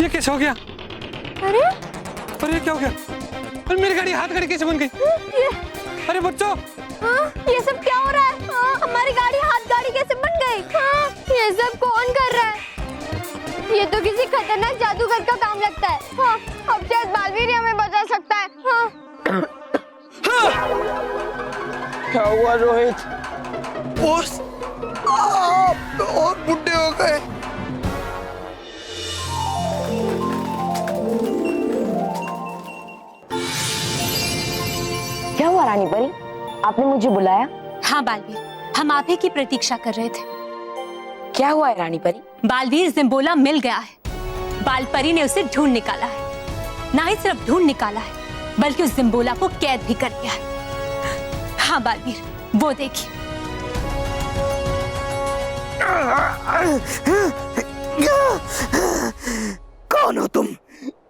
ये कैसे हो गया? अरे ये क्या हो गया? अरे मेरी गाड़ी हाथ गाड़ी कैसे बन गई? अरे बच्चों, ये सब क्या हो रहा है? हमारी गाड़ी हाथ गाड़ी कैसे बन गई? ये सब कौन कर रहा है? ये तो किसी खतरनाक जादूगर का काम लगता है। अब शायद बालवीर हमें बचा सकता है। क्या हुआ रोहित? बॉस, आप और बुढ़े हो गए। क्या हुआ रानी परी, आपने मुझे बुलाया? हाँ बालवीर, हम आप ही की प्रतीक्षा कर रहे थे। क्या हुआ है रानी परी? बालवीर जिम्बोला मिल गया है। बालपरी ने उसे ढूंढ निकाला है। ना ही सिर्फ ढूंढ निकाला है, बल्कि उस जिम्बोला को कैद भी कर लिया है। हाँ बालवीर, वो देखिए। कौन हो तुम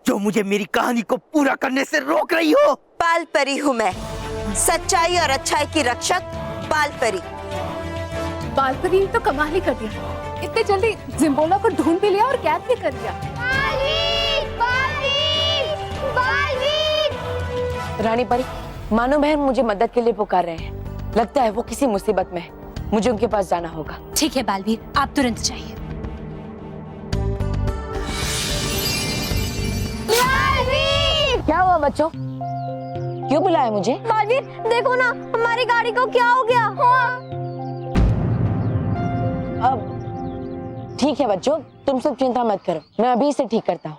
जो मुझे मेरी कहानी को पूरा करने से रोक रही हो? बालपरी हूँ मैं, सच्चाई और अच्छाई की रक्षक बालपरी। बालपरी ने तो कमाल ही कर दिया, इतने जल्दी जिम्बोला को ढूंढ भी लिया और कैद भी कर लिया। रानी परी, मानो बहन मुझे मदद के लिए पुकार रहे हैं। लगता है वो किसी मुसीबत में है, मुझे उनके पास जाना होगा। ठीक है बालवीर, आप तुरंत जाइए। क्या हुआ बच्चों, क्यों बुलाया मुझे? बालवीर देखो ना, हमारी गाड़ी को क्या हो गया? अब ठीक है बच्चों, तुम सब चिंता मत करो, मैं अभी इसे ठीक करता हूँ।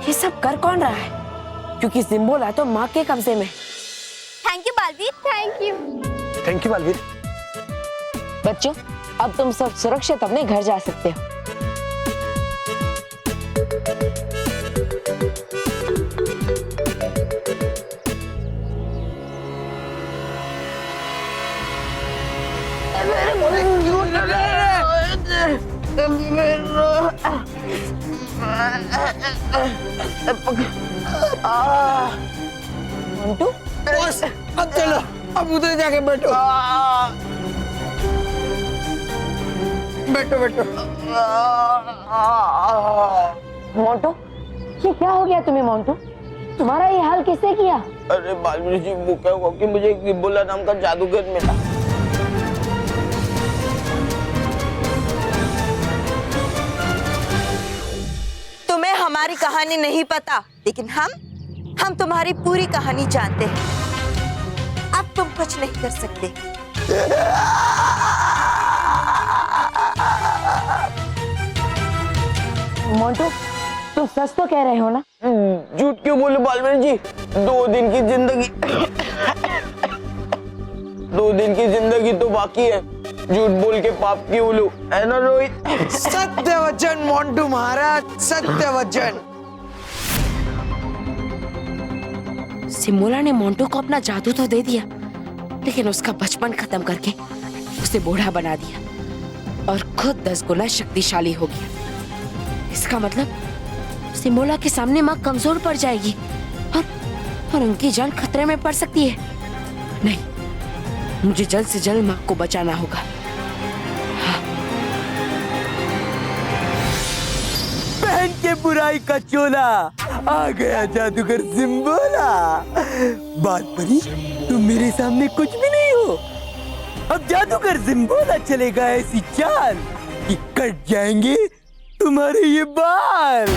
ये सब कर कौन रहा है? क्योंकि जिम्बोला तो माँ के कब्जे में। Thank you Baalveer, thank you. Thank you Baalveer. बच्चों, अब तुम सब सुरक्षित अपने घर जा सकते हो। मोंटू, बॉस, अब चलो, अब उधर जाके बैठो। बैठो बैठो। मोंटू, ये क्या हो गया तुम्हें मोंटू? तुम्हारा ये हाल किसने किया? अरे बालवीर जी, वो क्या हुआ कि मुझे एक जिम्बोला नाम का जादूगर मिला। तुम्हें हमारी कहानी नहीं पता, लेकिन हम तुम्हारी पूरी कहानी जानते हैं। अब तुम कुछ नहीं कर सकते। मोंटू, तुम सच तो कह रहे हो ना? झूठ क्यों बोले बालवीर जी? 2 दिन की जिंदगी 2 दिन की जिंदगी तो बाकी है। झूठ बोल के पाप क्यों लूं, है ना रोहित? सत्य वचन मोंटू महाराज, सत्य वचन। जिम्बोला ने मोंटू को अपना जादू तो दे दिया, लेकिन उसका बचपन खत्म करके उसे बूढ़ा बना दिया और खुद 10 गुना शक्तिशाली हो गया। इसका मतलब जिम्बोला के सामने माँ कमजोर पड़ जाएगी और उनकी जान खतरे में पड़ सकती है। नहीं, मुझे जल्द से जल्द माँ को बचाना होगा। पहन के बुराई का चोला आ गया जादूगर जिम्बोला। बालपरी, तुम मेरे सामने कुछ भी नहीं हो। अब जादूगर जिम्बोला चलेगा ऐसी चाल कि कट जाएंगे तुम्हारे ये बाल।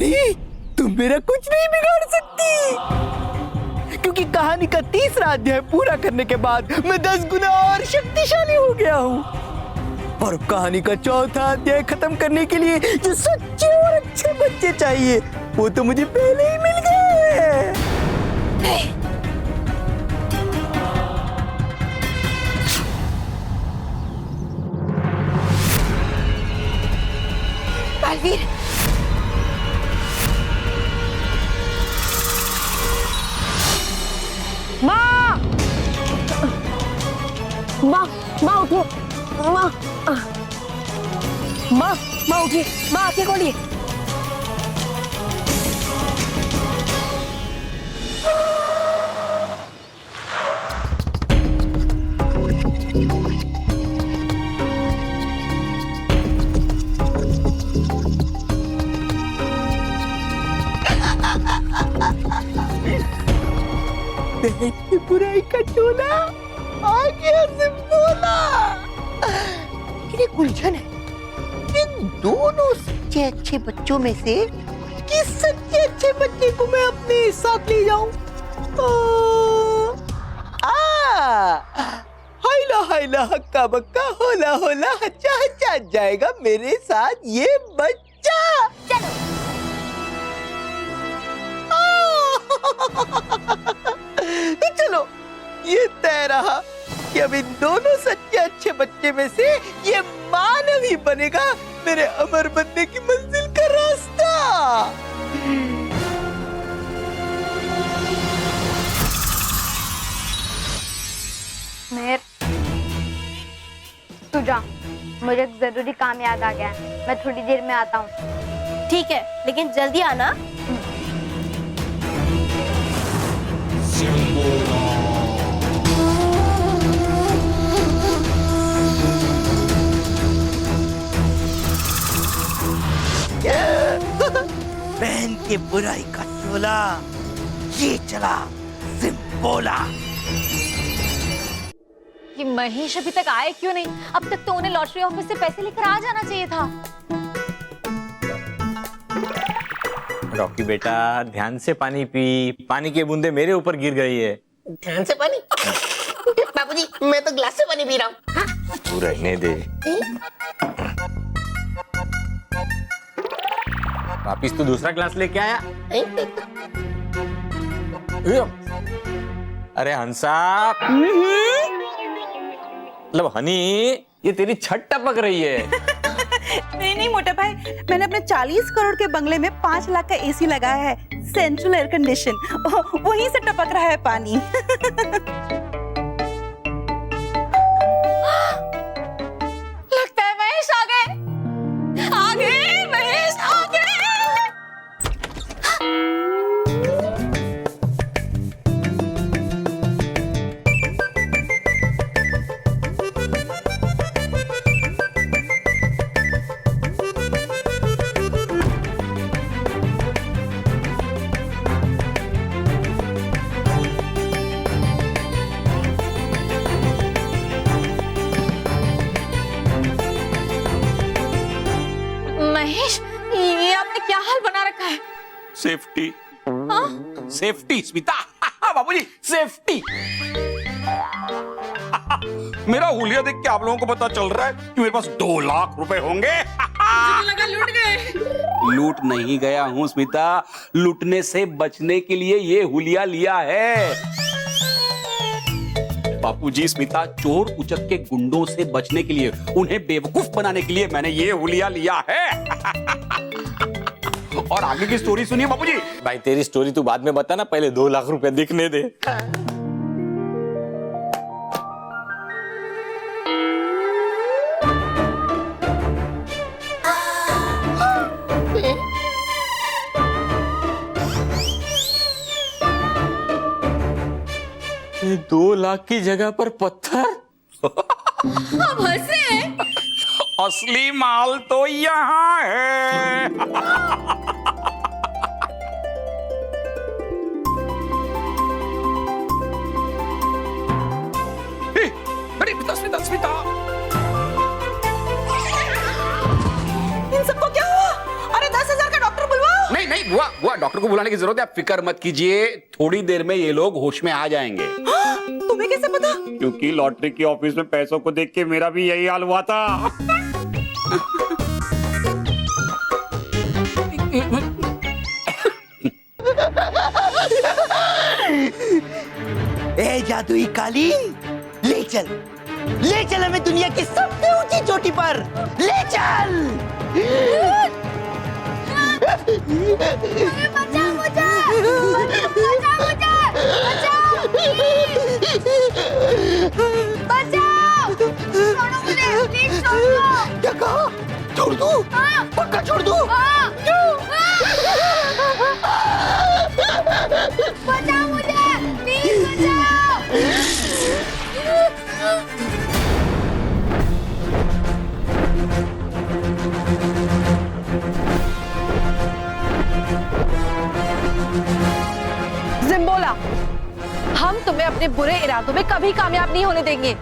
नहीं, तुम मेरा कुछ नहीं बिगाड़ सकती, क्योंकि कहानी का 3रा अध्याय पूरा करने के बाद मैं 10 गुना और शक्तिशाली हो गया हूँ। और कहानी का 4था अध्याय खत्म करने के लिए जो सच्चे और अच्छे बच्चे चाहिए, वो तो मुझे पहले ही मिल गए। बालवीर, माँ उठिए, माँ उठिए, माँ आंखें खोलिए। बहन की बुराई का टोला आ गया सिम्बोला। एक उलझन है, इन दोनों सच्चे अच्छे बच्चों में से किस सच्चे अच्छे बच्चे को मैं अपने साथ ले जाऊं? हाइला हाइला हक्का बक्का होला होला हच्चा हच्चा जाएगा मेरे साथ ये बच्चा। चलो। तो चलो, ये तय रहा कि अब इन दोनों सच्चे अच्छे बच्चे में से ये मानव ही बनेगा मेरे अमर बनने की मंजिल का रास्ता। मेहर, तू जा, मुझे एक जरूरी काम याद आ गया है, मैं थोड़ी देर में आता हूँ। ठीक है, लेकिन जल्दी आना। बहन की बुराई का चोला ये चला सिम्बोला। ये महेश अभी तक आए क्यों नहीं? अब तक तो उन्हें लॉटरी ऑफिस से पैसे लेकर आ जाना चाहिए था। रॉकी बेटा, ध्यान से पानी पी, पानी की बूंदे मेरे ऊपर गिर गई है। ध्यान से पानी। बाबूजी, मैं तो ग्लास से पानी पी रहा हूँ। तू रहने दे। वापिस तू दूसरा ग्लास लेके आया। अरे हंसा, मतलब हनी, ये तेरी छत टपक रही है। नहीं मोटा भाई, मैंने अपने 40 करोड़ के बंगले में 5 लाख का एसी लगाया है, सेंट्रल एयर कंडीशन, वहीं से टपक रहा है पानी। लगता है महेश आ गए, महेश आ गए। महेश, ये आपने क्या हाल बना रखा है? Safety, safety Smita. बाबूजी, सेफ्टी। मेरा हुलिया देख के आप लोगों को पता चल रहा है कि मेरे पास 2 लाख रुपए होंगे। लगा लूट गए। लूट नहीं गया हूं स्मिता, लूटने से बचने के लिए ये हुलिया लिया है। बापूजी, स्मिता, चोर उचक के गुंडों से बचने के लिए, उन्हें बेवकूफ बनाने के लिए मैंने ये हुलिया लिया है। और आगे की स्टोरी सुनिए बापूजी। भाई तेरी स्टोरी तू बाद में बता ना, पहले 2 लाख रुपए दिखने दे। ये 2 लाख की जगह पर पत्थर। अब हंसे। असली माल तो यहाँ है। अरे स्मिता, स्मिता, इन सबको क्या हुआ? अरे 10,000 का डॉक्टर बुलवाओ। नहीं नहीं, बुआ डॉक्टर को बुलाने की जरूरत है, आप फिक्र मत कीजिए, थोड़ी देर में ये लोग होश में आ जाएंगे। तुम्हें कैसे पता? क्योंकि लॉटरी की ऑफिस में पैसों को देख के मेरा भी यही हाल हुआ था। ए जादुई कालीन, ले चल हमें दुनिया की सबसे ऊंची चोटी पर, ले चल। बचाओ मुझे, बचाओ मुझे, बचाओ, छोड़ो मुझे, प्लीज छोड़ दो। क्या कहा? छोड़ दूं? पक्का छोड़ दूं? बचाओ मुझे, प्लीज बचाओ। जिम्बोला, हम तुम्हें अपने बुरे इरादों में कभी कामयाब नहीं होने देंगे।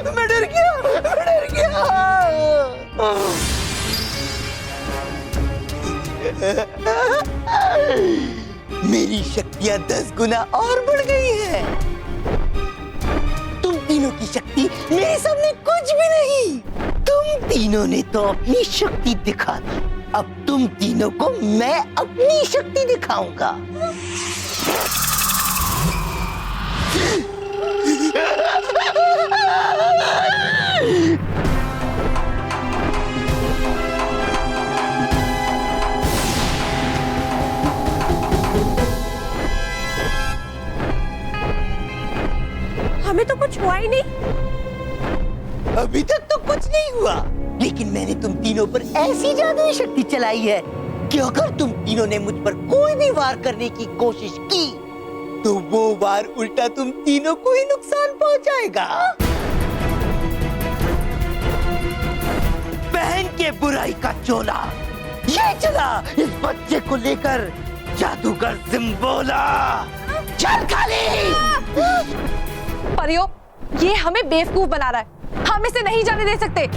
मैं डर गया। मेरी शक्तियां 10 गुना और बढ़ गई है। तुम तीनों की शक्ति मेरे सामने कुछ भी नहीं। तुम तीनों ने तो अपनी शक्ति दिखा दी, अब तुम तीनों को मैं अपनी शक्ति दिखाऊंगा। हमें तो कुछ हुआ ही नहीं। अभी तक तो कुछ नहीं हुआ, लेकिन मैंने तुम तीनों पर ऐसी जादुई शक्ति चलाई है कि अगर तुम तीनों ने मुझ पर कोई भी वार करने की कोशिश की तो वो वार उल्टा तुम तीनों को ही नुकसान पहुंचाएगा। पहन के बुराई का चोला, ये चला इस बच्चे को लेकर जादूगर जिम्बोला। चल खाली। परियो, ये हमें बेवकूफ बना रहा है, हम इसे नहीं जाने दे सकते।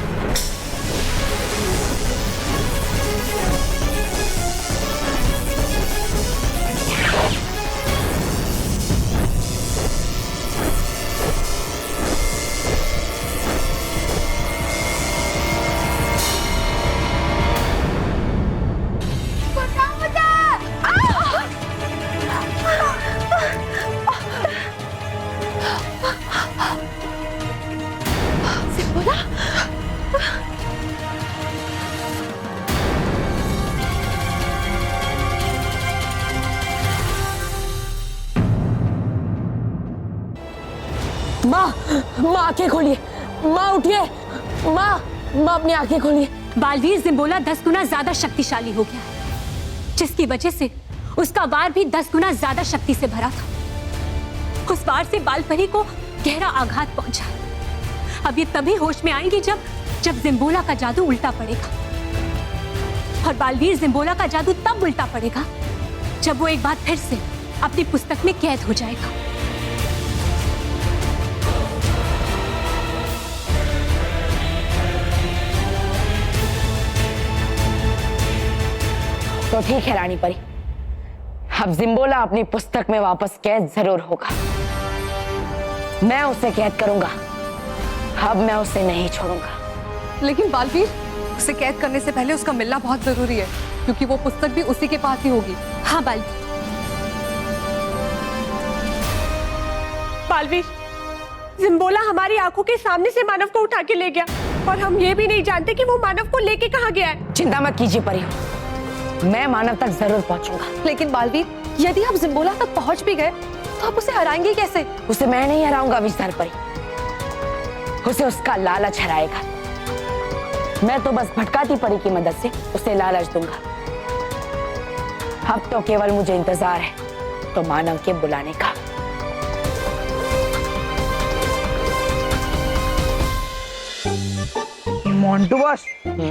माँ आंखें खोलिए, माँ उठिए, माँ अपनी आंखें खोलिए। बालवीर जिम्बोला 10 गुना ज्यादा शक्तिशाली हो गया है, जिसकी वजह से उसका वार भी 10 गुना ज्यादा शक्ति से भरा था। उस वार से बालपरी को गहरा आघात पहुंचा। अब ये तभी होश में आएंगी जब जिम्बोला का जादू उल्टा पड़ेगा, और बालवीर जिम्बोला का जादू तब उल्टा पड़ेगा जब वो एक बार फिर से अपनी पुस्तक में कैद हो जाएगा। तो ठीक है रानी परी, अब जिम्बोला अपनी पुस्तक में वापस कैद जरूर होगा। मैं उसे कैद करूंगा, अब मैं उसे नहीं छोड़ूंगा। लेकिन बालवीर, उसे कैद करने से पहले उसका मिलना बहुत जरूरी है, क्योंकि वो पुस्तक भी उसी के पास ही होगी। हाँ बालवीर, जिम्बोला हमारी आंखों के सामने से मानव को उठा के ले गया। और हम ये भी नहीं जानते कि वो मानव को लेके कहाँ गया है। चिंता मत कीजिए परी, मैं मानव तक जरूर पहुंचूंगा। लेकिन बालवीर, यदि आप जिम्बोला तक पहुंच भी गए तो आप उसे हराएंगे कैसे? उसे मैं नहीं हराऊंगा विस्तार परी, उसे उसका लालच हराएगा। मैं तो बस भटकाती परी की मदद से उसे लालच दूंगा। अब तो केवल मुझे इंतजार है तो मानव के बुलाने का। मोंटू बॉस,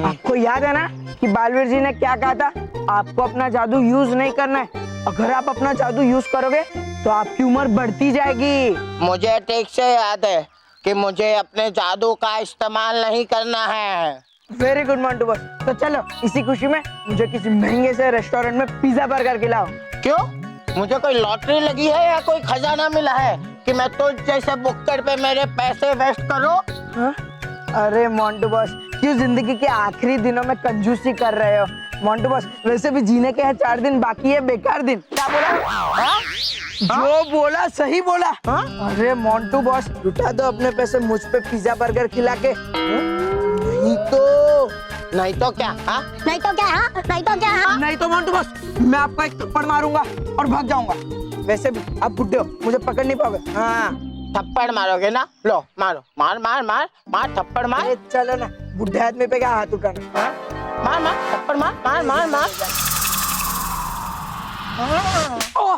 आपको याद है ना कि बालवीर जी ने क्या कहा था? आपको अपना जादू यूज नहीं करना है। अगर आप अपना जादू यूज करोगे तो आपकी उम्र बढ़ती जाएगी। मुझे ठीक से याद है कि मुझे अपने जादू का इस्तेमाल नहीं करना है। Very good Montu boss. तो चलो इसी खुशी में मुझे किसी महंगे से रेस्टोरेंट में पिज्जा बर्गर खिलाओ। क्यों? मुझे कोई लॉटरी लगी है या कोई खजाना मिला है कि मैं तुझ जैसे बुक्कड़ पे मेरे पैसे वेस्ट करूं? हाँ? अरे मोंटू बॉस, क्यों जिंदगी के आखिरी दिनों में कंजूसी कर रहे हो? मोंटू बॉस, वैसे भी जीने के हैं 4 दिन बाकी है, बेकार दिन। क्या बोला? हाँ? जो बोला सही बोला। हाँ? अरे मोंटू बॉस, लुटा दो अपने पैसे मुझ पे पिज्जा बर्गर खिला के। नहीं तो क्या? हाँ? नहीं तो क्या? हाँ? नहीं तो क्या? हाँ? नहीं तो मोंटू बॉस, मैं आपको एक थप्पड़ मारूंगा और भाग जाऊंगा। वैसे भी आप बुड्ढे हो, मुझे पकड़ नहीं पाओगे। हाँ, थप्पड़ मारोगे ना? लो मारो, मार मार मार मार, थप्पड़ मार। अरे चलो ना, बुढ़े आदमी पे क्या हाथ उठाना। हाँ? मार मार, थप्पड़ मार मार मार मार। ओह!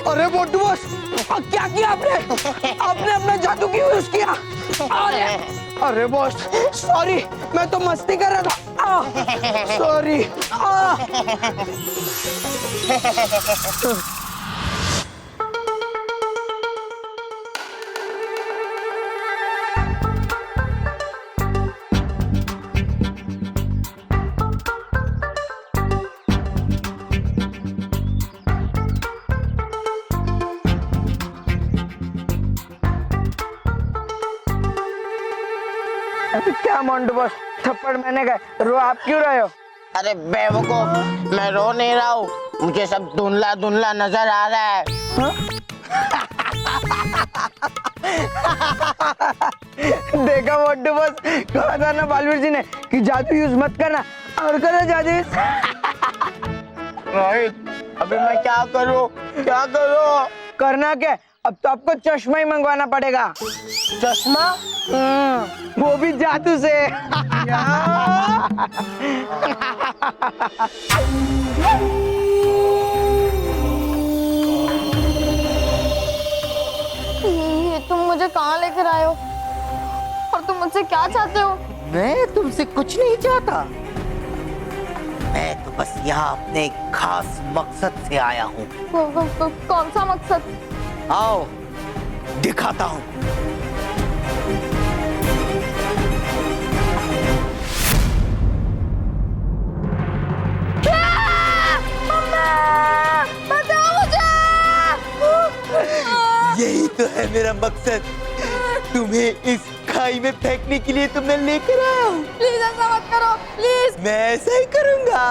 अरे मोंटू बॉस, क्या किया आपने? आपने अपना जादू क्यों यूज किया? अरे बॉस, सॉरी, मैं तो मस्ती कर रहा था। सॉरी। क्या मोंटू बॉस, थप्पड़ मैंने गए, रो आप क्यों रहे हो? अरे बेवकूफ, मैं रो नहीं रहा हूँ, मुझे सब धुंधला धुंधला नजर आ रहा है। देखा मोंटू बॉस, कहा था ना बालवीर जी ने कि जादू यूज मत करना, और करो जादू। अभी मैं क्या करूँ? क्या करूँ? करना क्या? अब तो आपको चश्मा ही मंगवाना पड़ेगा। चश्मा? वो भी जादू से। ये तुम मुझे कहाँ लेकर आए हो और तुम मुझसे क्या चाहते हो? मैं तुमसे कुछ नहीं चाहता, मैं तो बस यहाँ अपने खास मकसद से आया हूँ। कौन सा मकसद? आओ दिखाता हूँ। यही तो है मेरा मकसद, तुम्हें इस खाई में फेंकने के लिए तुमने लेकर आया हूँ। प्लीज ऐसा मत करो, प्लीज। मैं ऐसा ही करूँगा।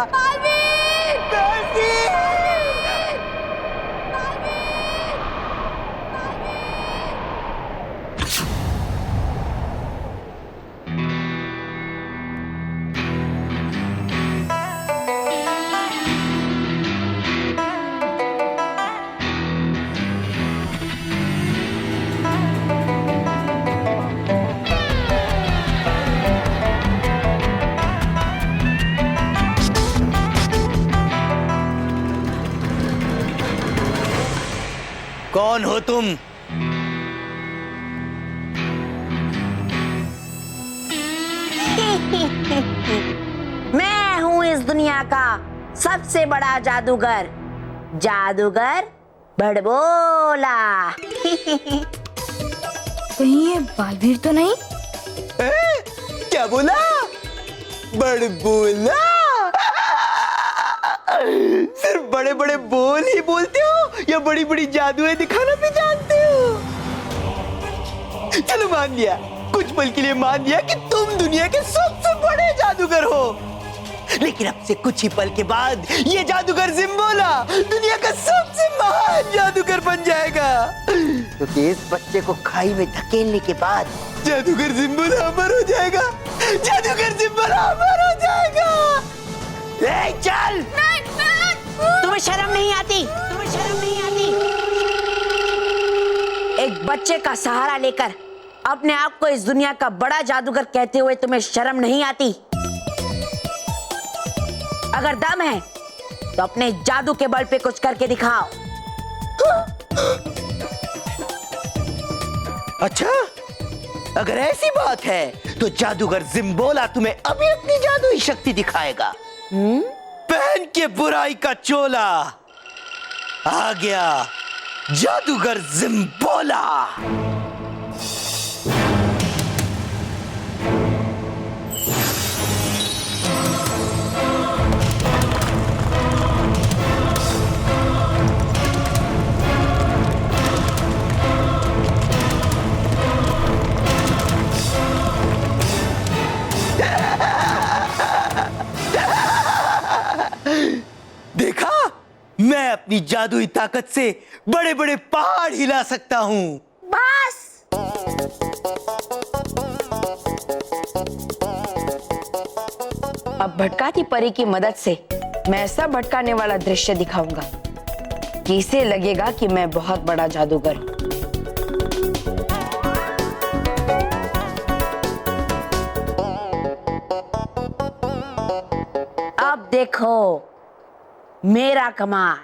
कौन हो तुम? मैं हूँ इस दुनिया का सबसे बड़ा जादूगर, जादूगर बड़बोला। कहीं ये बालवीर तो नहीं? क्या बोला? बड़बोला? सिर्फ बड़े बड़े बोल ही बोलते हो या बड़ी बड़ी जादुएं दिखाना भी जानते हो? चलो मान लिया, कुछ पल के लिए मान लिया कि तुम दुनिया के सबसे बड़े जादूगर हो। लेकिन अब से कुछ ही पल के बाद ये जादूगर जिम्बोला दुनिया का सबसे महान जादूगर बन जाएगा, क्योंकि इस बच्चे को खाई में धकेलने के बाद जादूगर जिम्बोला अमर हो जाएगा। जादूगर जिम्बोला अमर हो जाएगा। ए, चल। तुम्हें शर्म नहीं आती? तुम्हें शर्म नहीं आती? एक बच्चे का सहारा लेकर अपने आप को इस दुनिया का बड़ा जादूगर कहते हुए तुम्हें शर्म नहीं आती? अगर दम है तो अपने जादू के बल पे कुछ करके दिखाओ। अच्छा, अगर ऐसी बात है तो जादूगर जिम्बोला तुम्हें अभी अपनी जादुई शक्ति दिखाएगा। पहन के बुराई का चोला आ गया जादूगर जिम्बोला। देखा, मैं अपनी जादुई ताकत से बड़े बड़े पहाड़ हिला सकता हूँ। बस अब भटकाती परी की मदद से मैं ऐसा भटकाने वाला दृश्य दिखाऊंगा कि इसे लगेगा कि मैं बहुत बड़ा जादूगर हूं। अब देखो मेरा कमाल।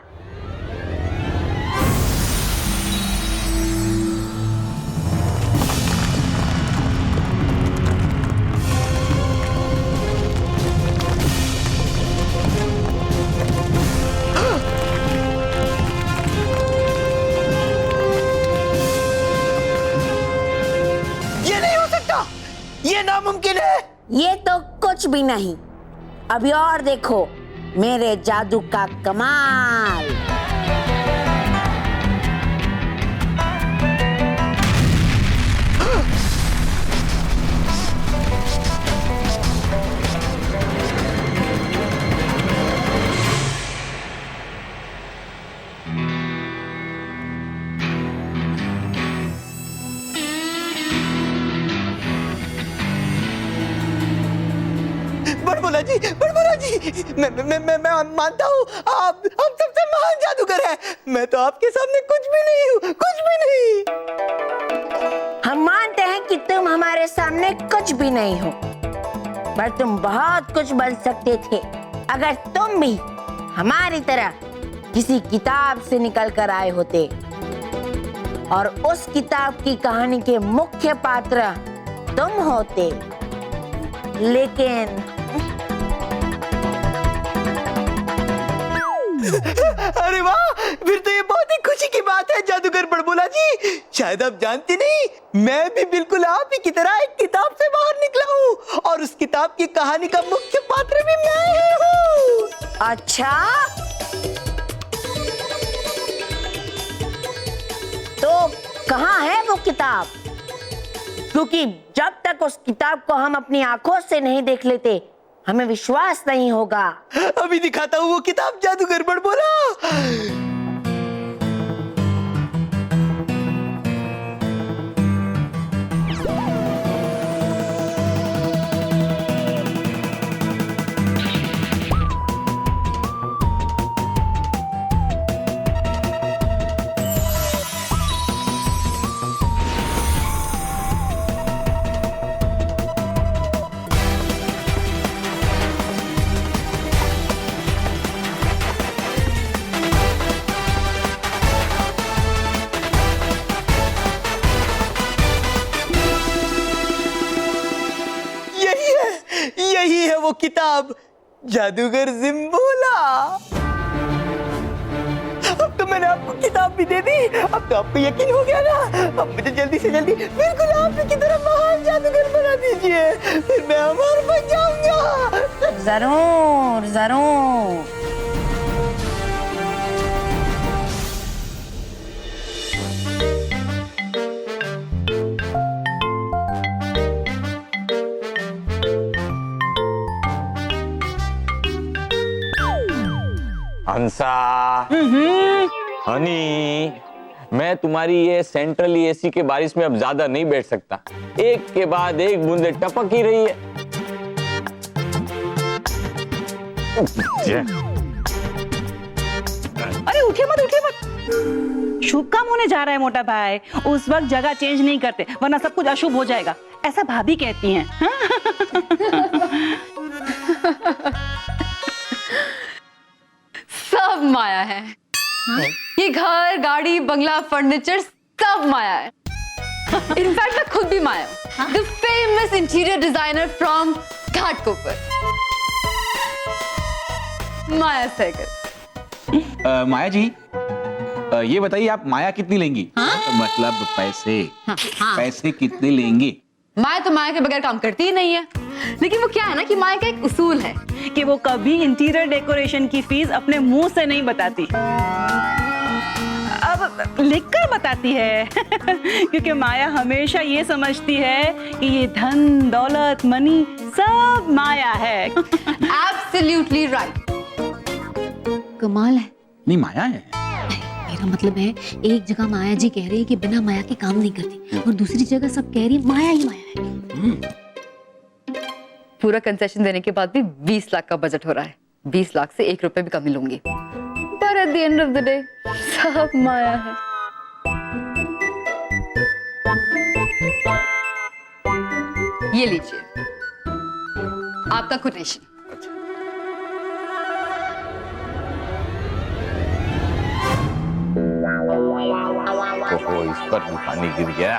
ये नहीं हो सकता, ये नामुमकिन है। ये तो कुछ भी नहीं। अभी और देखो मेरे जादू का कमाल। बड़बोला जी, मैं मानता हूँ आप सबसे महान जादूगर हैं। मैं तो आपके सामने कुछ भी नहीं हूँ, कुछ भी नहीं। हम मानते हैं कि तुम हमारे सामने कुछ भी नहीं हो, पर तुम बहुत कुछ बन सकते थे अगर तुम भी हमारी तरह किसी किताब से निकल कर आए होते और उस किताब की कहानी के मुख्य पात्र तुम होते। लेकिन अरे वाह, फिर तो ये बहुत ही खुशी की बात है जादूगर बड़बोला जी। शायद आप जानते नहीं, मैं भी बिल्कुल आप ही की तरह एक किताब से बाहर निकला हूँ और उस किताब की कहानी का मुख्य पात्र भी मैं ही हूँ। अच्छा, तो कहाँ है वो किताब? क्योंकि जब तक उस किताब को हम अपनी आंखों से नहीं देख लेते हमें विश्वास नहीं होगा। अभी दिखाता हूँ वो किताब जादूगर बड़बोला। यही है वो किताब जादूगर जिम्बोला। अब तो मैंने आपको किताब भी दे दी, अब तो आपको यकीन हो गया ना। अब मुझे जल्दी से जल्दी बिल्कुल आप ही की तरह महान जादूगर बना दीजिए, फिर मैं अमर बन जाऊंगा। जरूर जरूर। हंसा, हनी, मैं तुम्हारी ये सेंट्रली एसी के बारिश में अब ज्यादा नहीं बैठ सकता। एक के बाद एक बूंदे टपक ही रही है। अरे उठिए मत, शुभ काम होने जा रहा है मोटा भाई। उस वक्त जगह चेंज नहीं करते वरना सब कुछ अशुभ हो जाएगा, ऐसा भाभी कहती हैं। सब माया है। ये घर, गाड़ी, बंगला, फर्नीचर सब माया है। इनफैक्ट मैं खुद भी माया हूँ। The famous interior designer from Ghatkopar, Maya Sehgal. Maya ji, ये बताइए आप माया कितनी लेंगी? मतलब पैसे। पैसे कितने लेंगी? माया तो माया के बगैर काम करती ही नहीं है। लेकिन वो क्या है ना कि माया का एक उसूल है कि वो कभी इंटीरियर डेकोरेशन की फीस अपने मुंह से नहीं बताती, अब लिखकर बताती है। क्योंकि माया हमेशा ये समझती है कि ये धन दौलत मनी सब माया है। Absolutely right. कमाल है। नहीं, माया है। मेरा मतलब है, एक जगह माया जी कह रही है कि बिना माया के काम नहीं करती, और दूसरी जगह सब कह रही है माया ही माया है। पूरा कंसेशन देने के बाद भी 20 लाख का बजट हो रहा है। 20 लाख से 1 रुपए भी कम ही लूंगी। पर at the end of the day सब माया है। ये लीजिए आपका कोटेशन। ओहो, इस पर भी पानी गिर गया।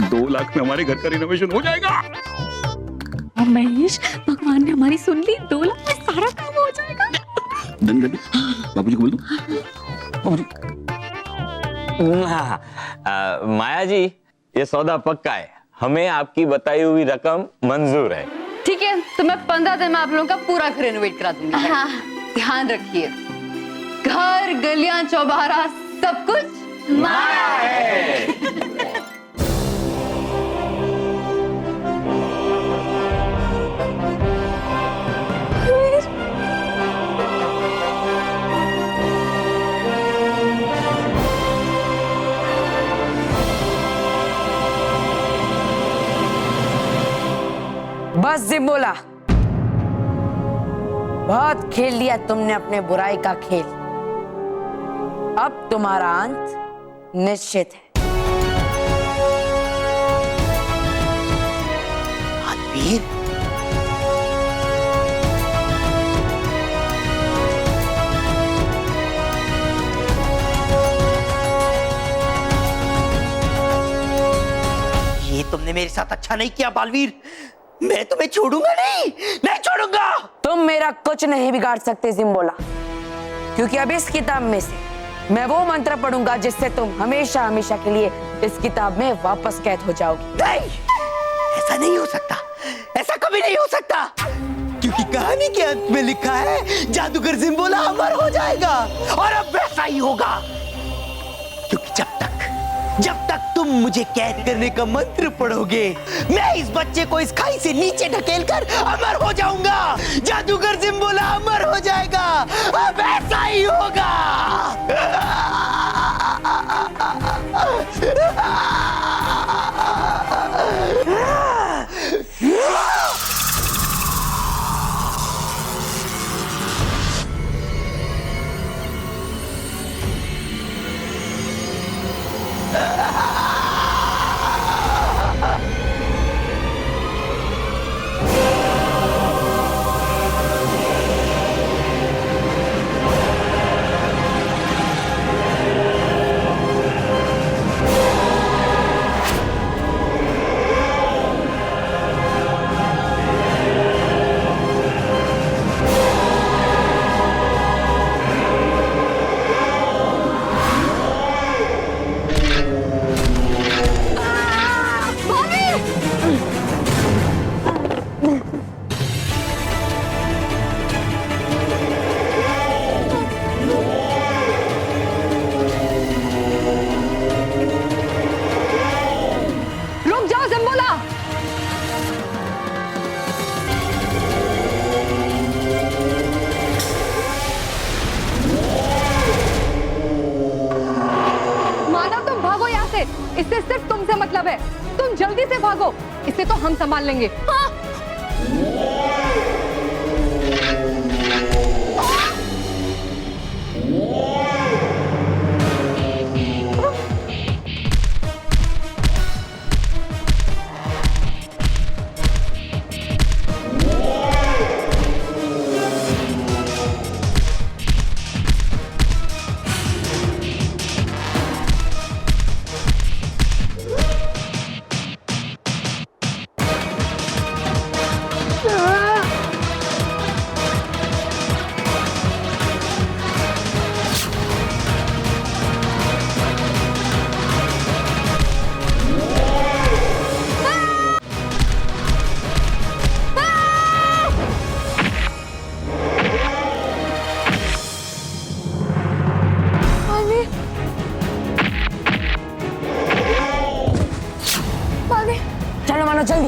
दो लाख में हमारे घर का रिनोवेशन हो जाएगा। और महेश, भगवान ने हमारी सुन ली। 2 लाख में सारा काम हो जाएगा। बाबूजी को बोल दो। बाबूजी। माया जी, ये सौदा पक्का है। हमें आपकी बताई हुई रकम मंजूर है। ठीक है, तो मैं 15 दिन में आप लोगों का पूरा घर रेनोवेट करा दूंगी। हाँ। ध्यान रखिए, घर गलियां चौबारा सब कुछ माया है। बस जिम्बोला, बहुत खेल लिया तुमने अपने बुराई का खेल। अब तुम्हारा अंत निश्चित है। आदमीर, ये तुमने मेरे साथ अच्छा नहीं किया बालवीर। मैं तुम्हें छोड़ूंगा नहीं छोड़ूंगा। तुम मेरा कुछ नहीं बिगाड़ सकते जिम्बोला, क्योंकि अब इस किताब में से मैं वो मंत्र पढ़ूंगा जिससे तुम हमेशा हमेशा के लिए इस किताब में वापस कैद हो जाओगे। नहीं, ऐसा नहीं हो सकता, ऐसा कभी नहीं हो सकता, क्योंकि कहानी के अंत में लिखा है जादूगर जिम्बोला अमर हो जाएगा। और अब वैसा ही होगा, क्योंकि जब तक तुम मुझे कैद करने का मंत्र पढ़ोगे, मैं इस बच्चे को इस खाई से नीचे ढकेलकर अमर हो जाऊंगा। जादूगर जिम्बोला अमर हो जाएगा। अब ऐसा ही होगा। इसे तो हम संभाल लेंगे। हाँ। चलो मानो जल्दी।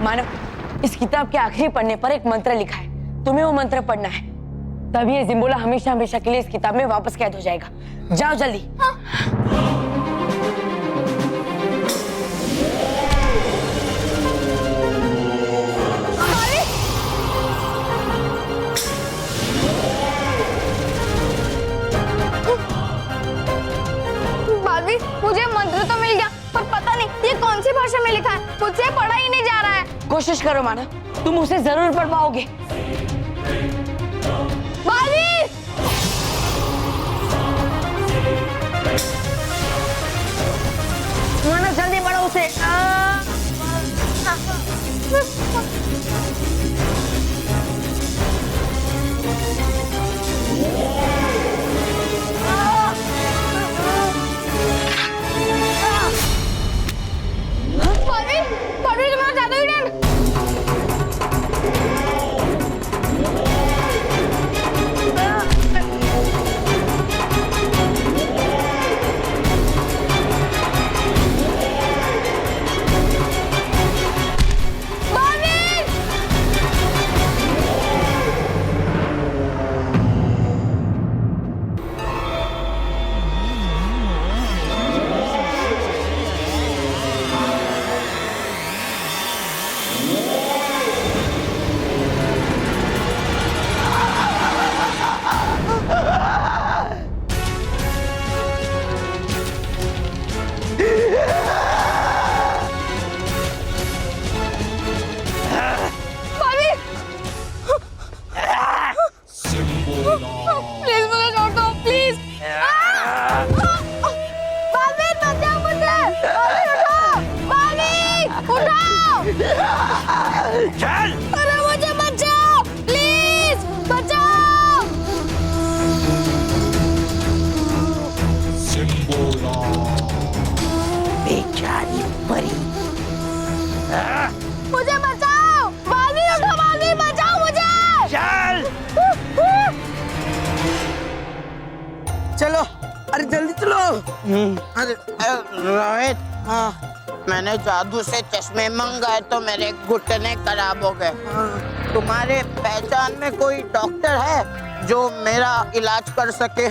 मानव, इस किताब के आखिरी पन्ने पर एक मंत्र लिखा है, तुम्हें वो मंत्र पढ़ना है, तभी ये जिम्बोला हमेशा हमेशा के लिए इस किताब में वापस कैद हो जाएगा। जाओ जल्दी। बालवीर, मुझे मंत्र तो मिल गया, पर पता नहीं ये कौन सी भाषा में लिखा है, मुझसे पढ़ा ही नहीं जा रहा है। कोशिश करो मानव, तुम उसे जरूर पढ़ पाओगे। बालवीर! मानव जल्दी पढ़ो उसे। बालवीर, बालवीर तुम्हारा जादुई डंड। प्लीज मुझे छोड़ दो, प्लीज। बालवीर बचाओ मुझे। बालवीर उठाओ। चल। अरे मुझे बचाओ, प्लीज बचाओ। बेचारी परी। मुझे बचाओ, बालवीर उठो, बालवीर बचाओ मुझे। चल। चलो, अरे जल्दी चलो। अरे रोहित, हाँ, मैंने जादू से चश्मे मंगाए तो मेरे घुटने खराब हो गए। तुम्हारे पहचान में कोई डॉक्टर है जो मेरा इलाज कर सके?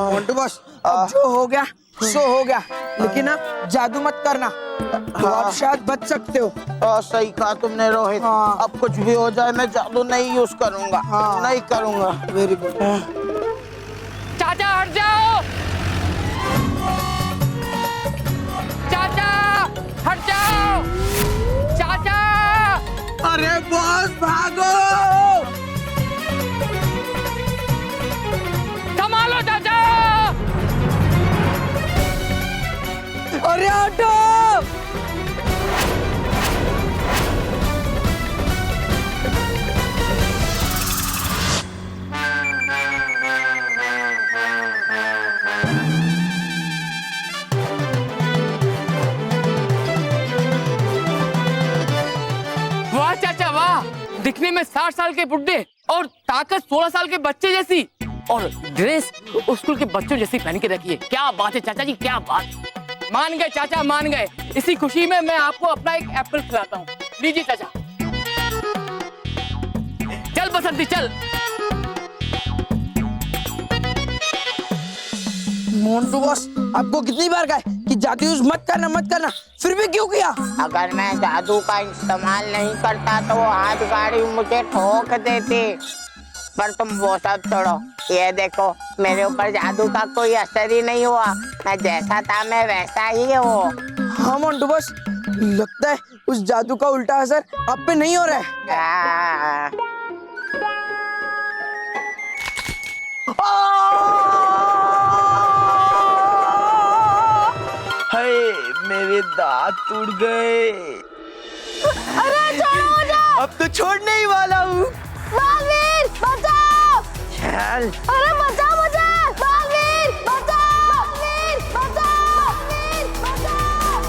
मोंटू बॉस, अब जो हो गया सो हो गया, लेकिन अब जादू मत करना, तो आप शायद बच सकते हो। सही कहा तुमने रोहित। अब कुछ भी हो जाए मैं जादू नहीं यूज करूंगा। नहीं करूंगा। Very good. चाचा हट जाओ, चाचा हट जाओ, चाचा। अरे बॉस भागो। संभालो चाचा। अरे हटो। वाह चाचा वाह, दिखने में 60 साल के बुड्ढे और ताकत 16 साल के बच्चे जैसी, और ड्रेस स्कूल के बच्चों जैसी पहन के रखिए। क्या बात है चाचा जी, क्या बात। मान गए चाचा, मान गए। इसी खुशी में मैं आपको अपना एक एप्पल खिलाता हूँ। लीजिए चाचा। चल बसंती चल। मोन्टू बॉस, आपको कितनी बार कहा है कि जादू यूज मत करना, फिर भी क्यों किया? अगर मैं जादू का इस्तेमाल नहीं करता तो वो हाथ गाड़ी मुझे ठोक देती। पर तुम वो सब छोड़ो, ये देखो मेरे ऊपर जादू का कोई असर ही नहीं हुआ। मैं जैसा था मैं वैसा ही हूँ। हाँ मोन्टू बॉस, लगता है उस जादू का उल्टा असर आप पे नहीं हो रहा है। हाय, मेरे दांत टूट गए। अरे छोड़ो मुझे। अब तो छोड़ने ही वाला हूँ। बालवीर बचाओ। चल। अरे बचाओ मुझे। बालवीर बचाओ। बालवीर बचाओ। बालवीर बचाओ।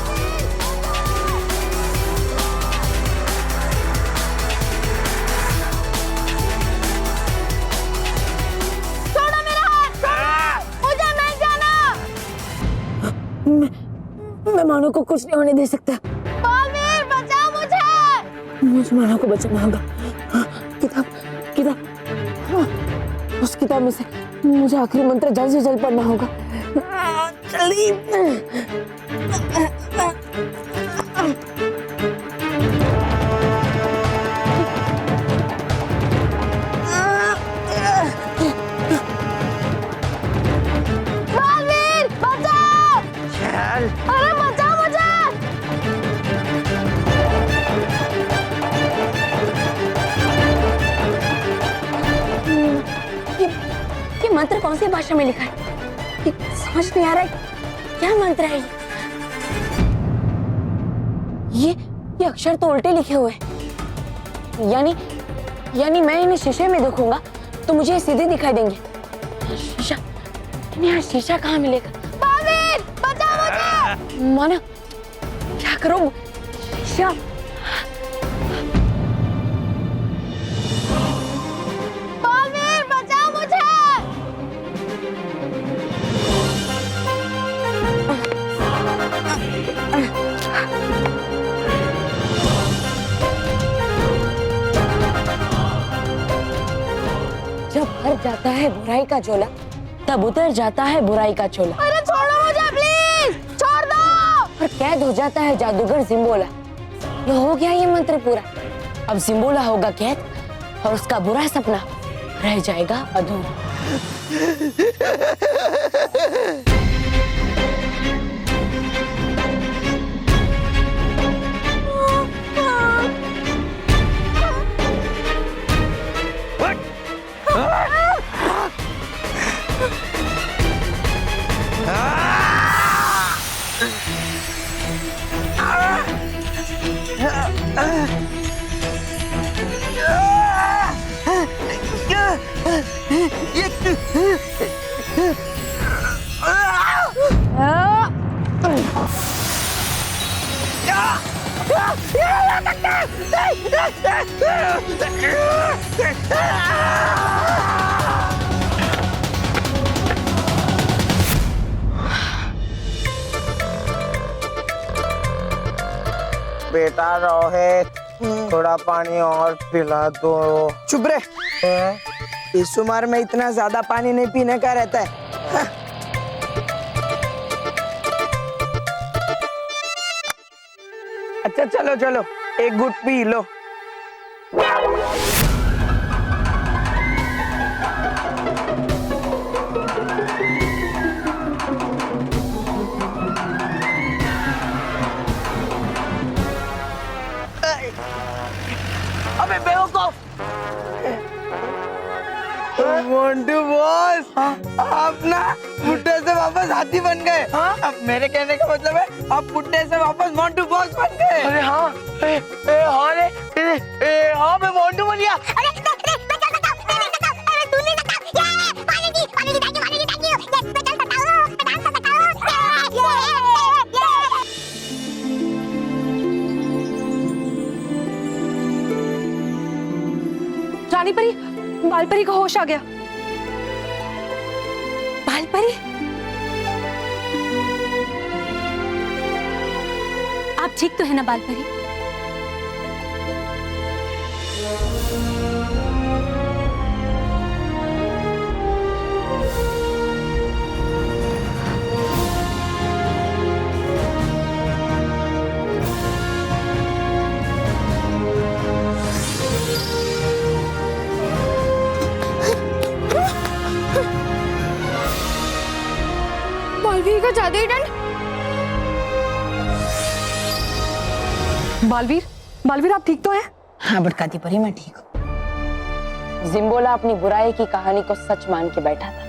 छोड़ो मेरा हाथ। मुझे नहीं जाना। मैं मानो को कुछ नहीं होने दे सकता। बालवीर बचाओ मुझे। मुझे मानो को बचाना होगा। किताब उस किताब में से मुझे आखिरी मंत्र जल्द से जल्द पढ़ना होगा। जल्दी। बालवीर बचाओ। चल। अरे बचाओ मुझे। ये मंत्र कौन सी भाषा में लिखा है? ये समझ नहीं आ रहा है। क्या मंत्र है ये अक्षर तो उल्टे लिखे हुए हैं। यानी मैं इन्हें शीशे में देखूंगा तो मुझे सीधे दिखाई देंगे। शीशा, यार शीशा कहाँ मिलेगा? बालवीर बचाओ मुझे। माना क्या करूं? शीशा। बालवीर बचाओ मुझे। जब भर जाता है बुराई का झोला तब उतर जाता है बुराई का चोला। अरे छोड़ो मुझे प्लीज, छोड़ दो। और कैद हो जाता है जादूगर जिम्बोला। ये हो गया ये मंत्र पूरा। अब जिम्बोला होगा कैद और उसका बुरा सपना रह जाएगा अधूरा। बेटा रोहित, थोड़ा पानी और पिला दो। चुप रहे। इस उम्र में इतना ज्यादा पानी नहीं पीने का रहता है। अच्छा चलो चलो, एक घुट पी लो। अबे बेवकूफ! मोन्टू बॉस, आप ना बुड्ढे से वापस हाथी बन गए। अब मेरे कहने का मतलब है आप बुड्ढे से वापस मोन्टू बॉस बन गए। अरे हाँ, हाँ मैं मोन्टू बन गया। रानी परी, बालपरी को होश आ गया। बालपरी, आप ठीक तो है ना बालपरी? बालवीर का जादुई दंड। बालवीर आप ठीक तो हैं? हाँ बटकाती परी, मैं ठीक हूँ। जिम्बोला अपनी बुराई की कहानी को सच मान के बैठा था,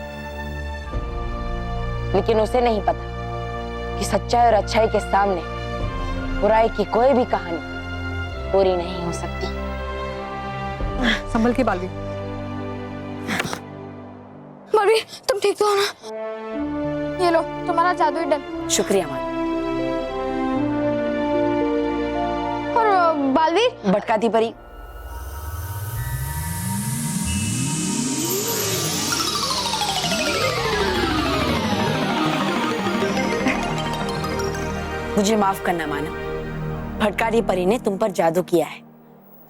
लेकिन उसे नहीं पता कि सच्चाई और अच्छाई के सामने बुराई की कोई भी कहानी पूरी नहीं हो सकती। संभल के बालवीर। बालवीर तुम ठीक तो हो ना? ये लो तुम्हारा जादुई दंड। शुक्रिया माँ। और बालवीर? भटकाती परी, मुझे माफ करना माना, भटकाती परी ने तुम पर जादू किया है।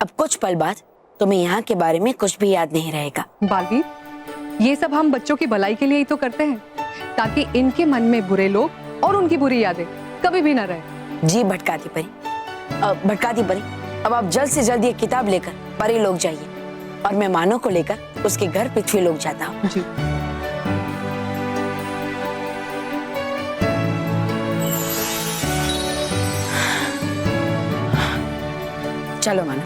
अब कुछ पल बाद तुम्हें यहाँ के बारे में कुछ भी याद नहीं रहेगा। बालवीर, ये सब हम बच्चों की भलाई के लिए ही तो करते हैं, ताकि इनके मन में बुरे लोग और उनकी बुरी यादें कभी भी ना रहे। जी भटकाती परी। अब आप जल्द से जल्द ये किताब लेकर परी लोग जाइए, और मैं मानो को लेकर उसके घर पृथ्वी लोग जाता हूँ। जी। चलो मानो।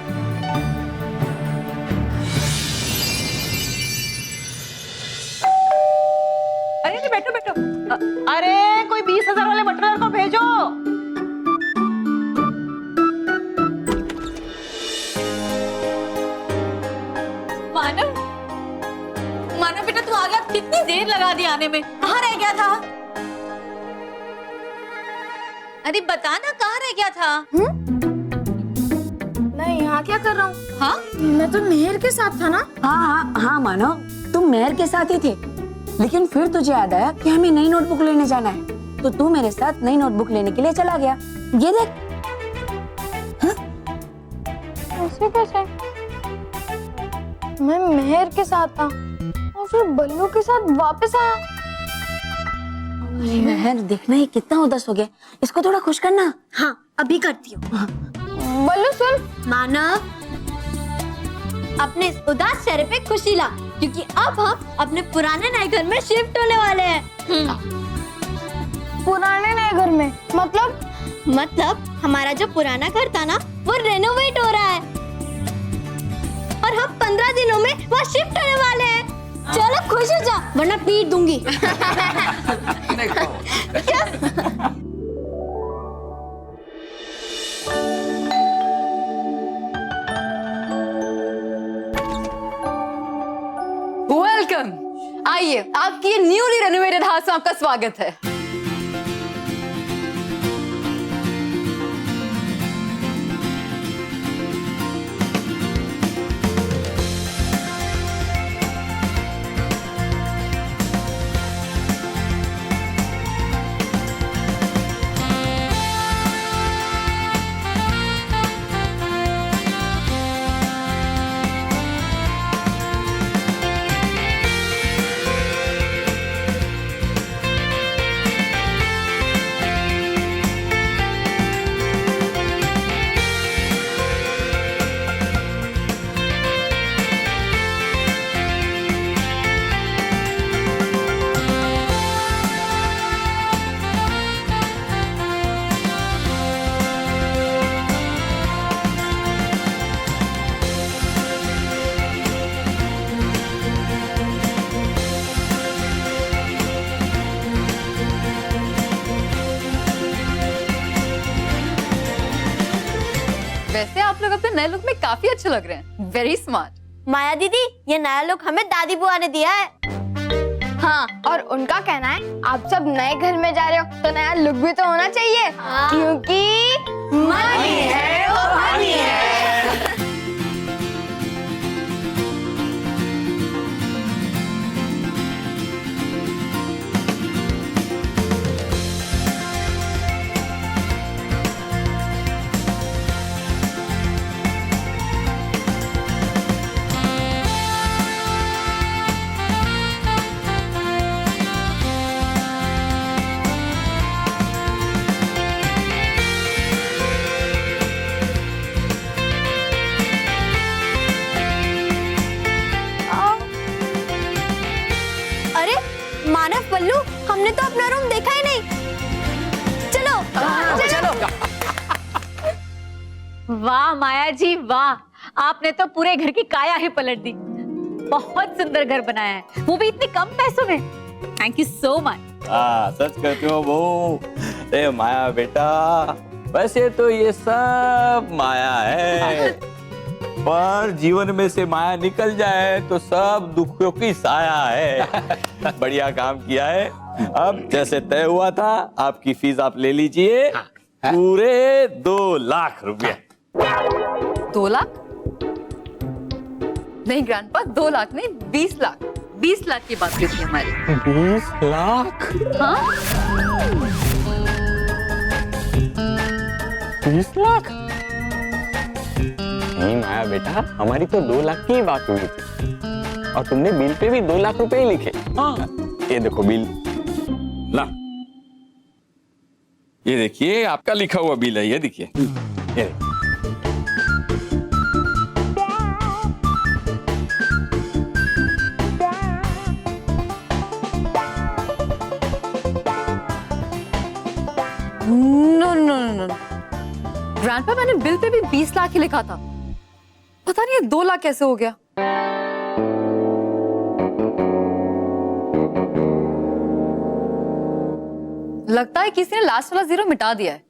अरे बैठो बैठो। अरे कोई 20,000 वाले बटलर को भेजो। मानो बेटा तू आ गया, कितनी देर लगा दी आने में, कहाँ रह गया था? अरे बता ना कहाँ रह गया था? मैं यहाँ क्या कर रहा हूँ? हाँ मैं तो मेहर के साथ था ना। हाँ मानो, तुम मेहर के साथ ही थे, लेकिन फिर तुझे याद आया कि हमें नई नोटबुक लेने जाना है, तो तू मेरे साथ नई नोटबुक लेने के लिए चला गया। ये देख। ऐसे कैसे? मैं मेहर के साथ था और फिर बल्लू के साथ वापस आया। मेहर, देखना ये कितना उदास हो गया, इसको थोड़ा खुश करना। हाँ अभी करती हूँ। बल्लू सुन। मानव, अपने इस उदास चेहरे पे खुशी ला, क्योंकि अब हम अपने पुराने नए घर में शिफ्ट होने वाले हैं। पुराने नए घर में मतलब हमारा जो पुराना घर था ना, वो रेनोवेट हो रहा है और हम 15 दिनों में वहाँ शिफ्ट होने वाले हैं। चलो खुश हो जा, वरना पीट दूंगी। वेलकम, आइए, आपकी न्यूली रेनोवेटेड हाउस में आपका स्वागत है। वैसे आप लोग अपने नए लुक में काफी अच्छे लग रहे हैं। Very smart. माया दीदी, ये नया लुक हमें दादी बुआ ने दिया है। हाँ, और उनका कहना है आप सब नए घर में जा रहे हो तो नया लुक भी तो होना चाहिए। क्योंकि मनी है वो हनी है। वाह माया जी वाह, आपने तो पूरे घर की काया ही पलट दी। बहुत सुंदर घर बनाया है, वो भी इतने कम पैसों में। Thank you so much. हाँ सच कहते हो वो। ए माया बेटा, वैसे तो ये सब माया है, पर जीवन में से माया निकल जाए तो सब दुखों की साया है। बढ़िया काम किया है। अब जैसे तय हुआ था, आपकी फीस आप ले लीजिए, पूरे 2 लाख रुपए। 2 लाख? नहीं ग्रैंडपा, 2 लाख नहीं, 20 लाख। 20 लाख की बात हुई थी हमारी। 20 लाख? हाँ 20 लाख? नहीं माया बेटा, हमारी तो 2 लाख की बात हुई थी, और तुमने बिल पे भी 2 लाख रुपए ही लिखे। हाँ ये देखो बिल, ला ये देखिए आपका लिखा हुआ बिल है, ये देखिए ये। No no no no grandpa, मैंने बिल पे भी 20 लाख ही लिखा था। पता नहीं ये 2 लाख कैसे हो गया। लगता है किसी ने लास्ट वाला 0 मिटा दिया है।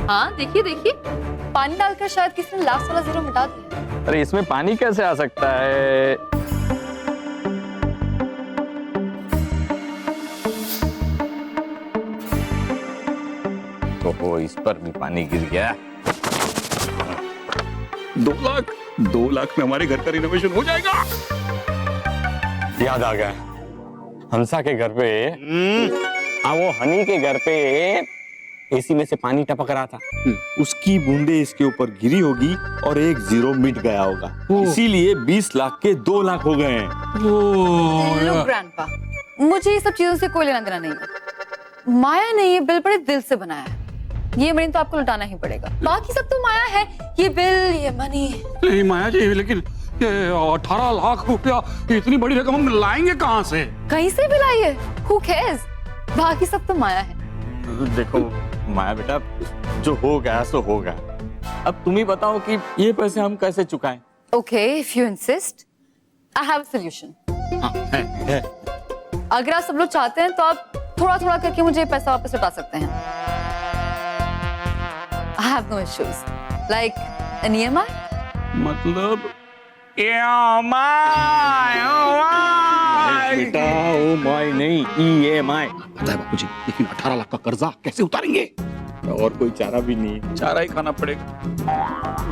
हाँ देखिए देखिए, पानी डालकर शायद किसी ने लास्ट वाला 0 मिटा दिया। अरे इसमें पानी कैसे आ सकता है? तो इस पर भी पानी गिर गया। 2 लाख में हमारे घर का रिनोवेशन हो जाएगा। याद आ गया, हंसा के घर पे, हाँ वो हनी के घर पे एसी में से पानी टपक रहा था, उसकी बूंदे इसके ऊपर गिरी होगी और एक 0 मिट गया होगा, इसीलिए 20 लाख के 2 लाख हो गए हैं। लो ग्रैंडपा, मुझे ये सब चीजों से कोई लेना देना नहीं है। माया ने ये बिल बड़े दिल से बनाया है, ये मनी तो आपको लौटाना ही पड़ेगा। बाकी सब तो माया है, ये बिल, ये मनी। नहीं माया जी, लेकिन ये 18 लाख रुपया, इतनी बड़ी रकम हम लाएंगे कहाँ से? कहीं से भी लाइए, who cares? बाकी सब तो माया है। देखो माया बेटा, जो हो गया सो हो गया, अब तुम ही बताओ कि ये पैसे हम कैसे चुकाएं? Okay, if you insist, I have a solution. है। अगर आप सब लोग चाहते हैं तो आप थोड़ा थोड़ा करके मुझे ये पैसा वापस लौटा सकते हैं। I have no issues. Like an EMI? मतलब बेटा ओ माय नहीं, EMI। पता है बापूजी, लेकिन 18 लाख का कर्जा कैसे उतारेंगे? और कोई चारा भी नहीं, चारा ही खाना पड़ेगा।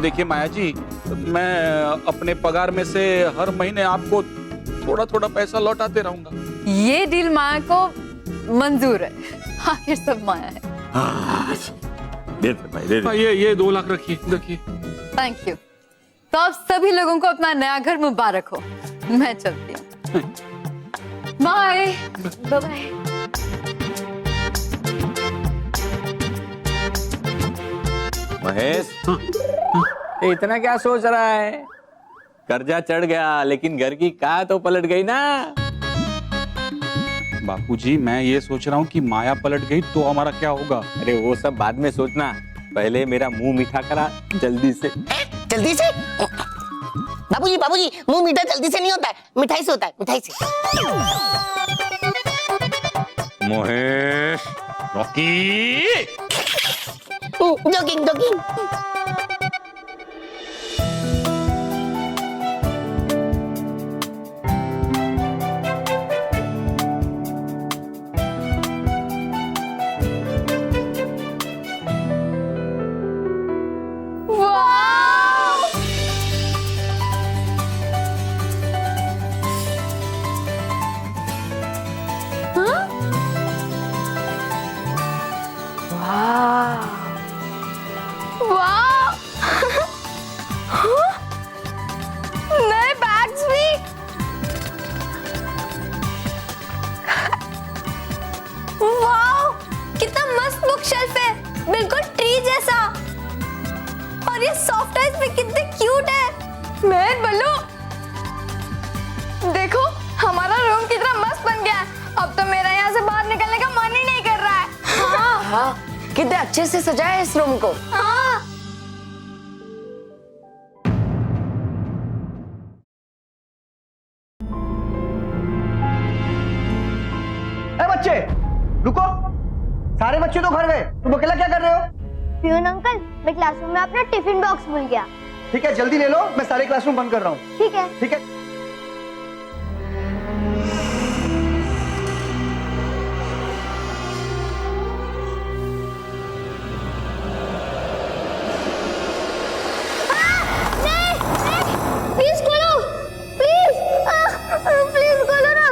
देखिए माया जी, मैं अपने पगार में से हर महीने आपको थोड़ा थोड़ा पैसा लौटाते रहूंगा। ये डील माया को मंजूर है। आखिर सब माया है। दे दे भाई, दे दे। ये 2 लाख रखिए, देखिए। Thank you. तो आप सभी लोगों को अपना नया घर मुबारक हो। मैं चलती हूँ। Bye bye. महेश, ये इतना क्या सोच रहा है? कर्जा चढ़ गया, लेकिन घर की काय तो पलट गई ना। बापूजी, मैं ये सोच रहा हूँ कि माया पलट गई तो हमारा क्या होगा? अरे वो सब बाद में सोचना, पहले मेरा मुंह मीठा करा जल्दी से। जल्दी से? बाबूजी बाबूजी, मुंह मीठा जल्दी से नहीं होता है, मिठाई से होता है, मिठाई से। Mahesh, Rocky, jogging jogging. वाह वाह, कितने अच्छे से सजाया है इस रूम को। हाँ। बच्चे रुको, सारे बच्चे तो घर गए, तुम अकेला क्या कर रहे हो? प्यून अंकल, मैं क्लासरूम में अपना टिफिन बॉक्स भूल गया। ठीक है, जल्दी ले लो, मैं सारे क्लासरूम बंद कर रहा हूँ। ठीक है। ठीक है। प्लीज खोलो, प्लीज, प्लीज खोलो ना।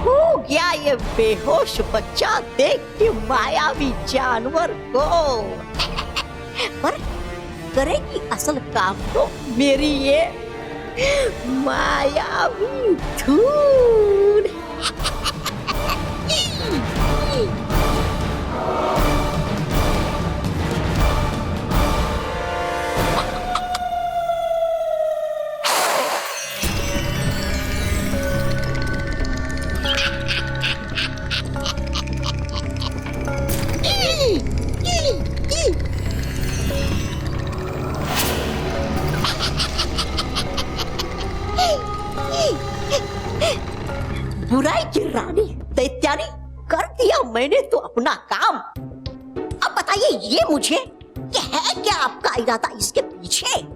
हो गया ये बेहोश बच्चा, देख के मायावी जानवर को। पर करेगी असल काम तो मेरी ये मायावी धूल। बुराई की रानी दैत्यानी, कर दिया मैंने तो अपना काम। अब बताइए ये मुझे कि है क्या आपका इरादा इसके पीछे?